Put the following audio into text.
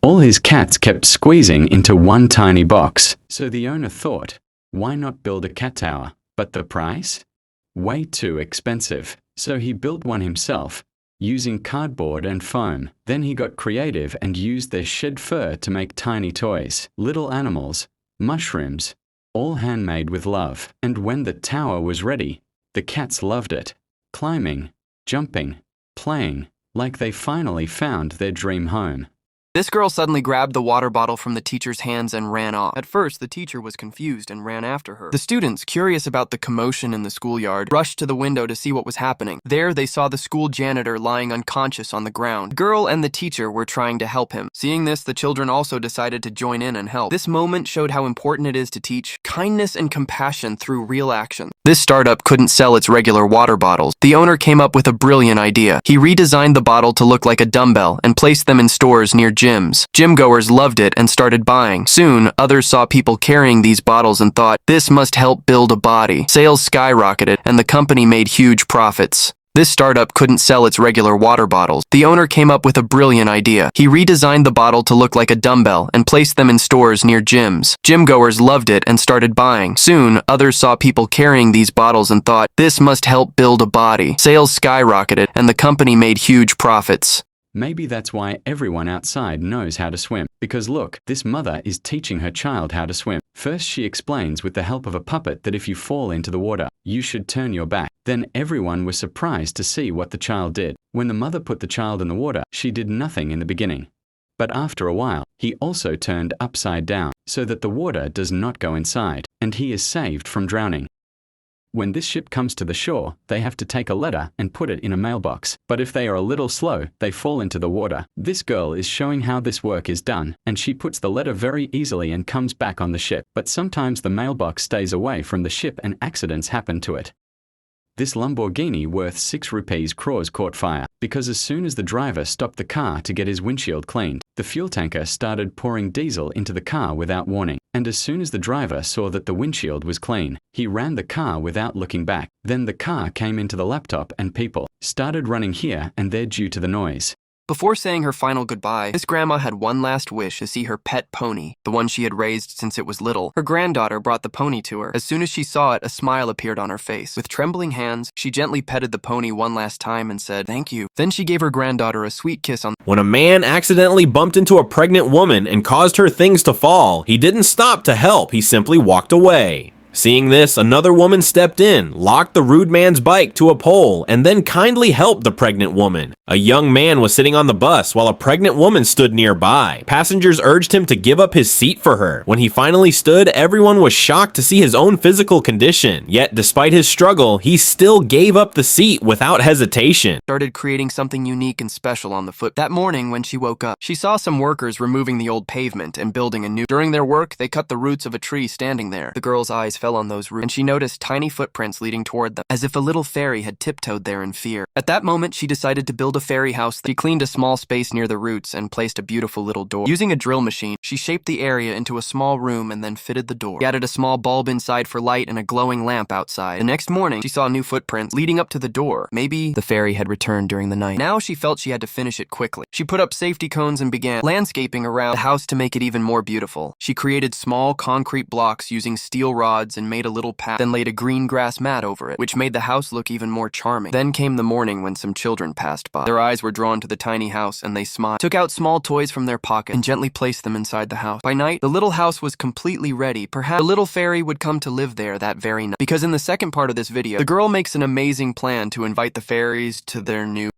All his cats kept squeezing into one tiny box. So the owner thought, why not build a cat tower? But the price? Way too expensive. So he built one himself, using cardboard and foam. Then he got creative and used their shed fur to make tiny toys, little animals, mushrooms, all handmade with love. And when the tower was ready, the cats loved it, climbing, jumping, playing, like they finally found their dream home. This girl suddenly grabbed the water bottle from the teacher's hands and ran off. At first, the teacher was confused and ran after her. The students, curious about the commotion in the schoolyard, rushed to the window to see what was happening. There, they saw the school janitor lying unconscious on the ground. The girl and the teacher were trying to help him. Seeing this, the children also decided to join in and help. This moment showed how important it is to teach kindness and compassion through real action. This startup couldn't sell its regular water bottles. The owner came up with a brilliant idea. He redesigned the bottle to look like a dumbbell and placed them in stores near gyms. Gym goers loved it and started buying. Soon, others saw people carrying these bottles and thought, this must help build a body. Sales skyrocketed, and the company made huge profits. This startup couldn't sell its regular water bottles. The owner came up with a brilliant idea. He redesigned the bottle to look like a dumbbell and placed them in stores near gyms. Gym goers loved it and started buying. Soon, others saw people carrying these bottles and thought, this must help build a body. Sales skyrocketed, and the company made huge profits. Maybe that's why everyone outside knows how to swim. Because look, this mother is teaching her child how to swim. First, she explains with the help of a puppet that if you fall into the water, you should turn your back. Then everyone was surprised to see what the child did. When the mother put the child in the water, she did nothing in the beginning. But after a while, he also turned upside down so that the water does not go inside, and he is saved from drowning. When this ship comes to the shore, they have to take a letter and put it in a mailbox. But if they are a little slow, they fall into the water. This girl is showing how this work is done, and she puts the letter very easily and comes back on the ship. But sometimes the mailbox stays away from the ship and accidents happen to it. This Lamborghini worth 6 rupees crores caught fire because as soon as the driver stopped the car to get his windshield cleaned, the fuel tanker started pouring diesel into the car without warning. And as soon as the driver saw that the windshield was clean, he ran the car without looking back. Then the car came into the laptop and people started running here and there due to the noise. Before saying her final goodbye, this grandma had one last wish to see her pet pony, the one she had raised since it was little. Her granddaughter brought the pony to her. As soon as she saw it, a smile appeared on her face. With trembling hands, she gently petted the pony one last time and said, "Thank you." Then she gave her granddaughter a sweet kiss on. When a man accidentally bumped into a pregnant woman and caused her things to fall, he didn't stop to help, he simply walked away. Seeing this, another woman stepped in, locked the rude man's bike to a pole, and then kindly helped the pregnant woman. A young man was sitting on the bus while a pregnant woman stood nearby. Passengers urged him to give up his seat for her. When he finally stood, everyone was shocked to see his own physical condition. Yet, despite his struggle, he still gave up the seat without hesitation. Started creating something unique and special on the foot. That morning, when she woke up, she saw some workers removing the old pavement and building a new. During their work, they cut the roots of a tree standing there. The girl's eyes fell on those roots, and she noticed tiny footprints leading toward them, as if a little fairy had tiptoed there in fear. At that moment, she decided to build a fairy house. She cleaned a small space near the roots and placed a beautiful little door. Using a drill machine, she shaped the area into a small room and then fitted the door. She added a small bulb inside for light and a glowing lamp outside. The next morning, she saw new footprints leading up to the door. Maybe the fairy had returned during the night. Now she felt she had to finish it quickly. She put up safety cones and began landscaping around the house to make it even more beautiful. She created small concrete blocks using steel rods and made a little path, then laid a green grass mat over it, which made the house look even more charming. Then came the morning when some children passed by. Their eyes were drawn to the tiny house and they smiled, took out small toys from their pocket, and gently placed them inside the house. By night, the little house was completely ready. Perhaps the little fairy would come to live there that very night. Because in the second part of this video, the girl makes an amazing plan to invite the fairies to their new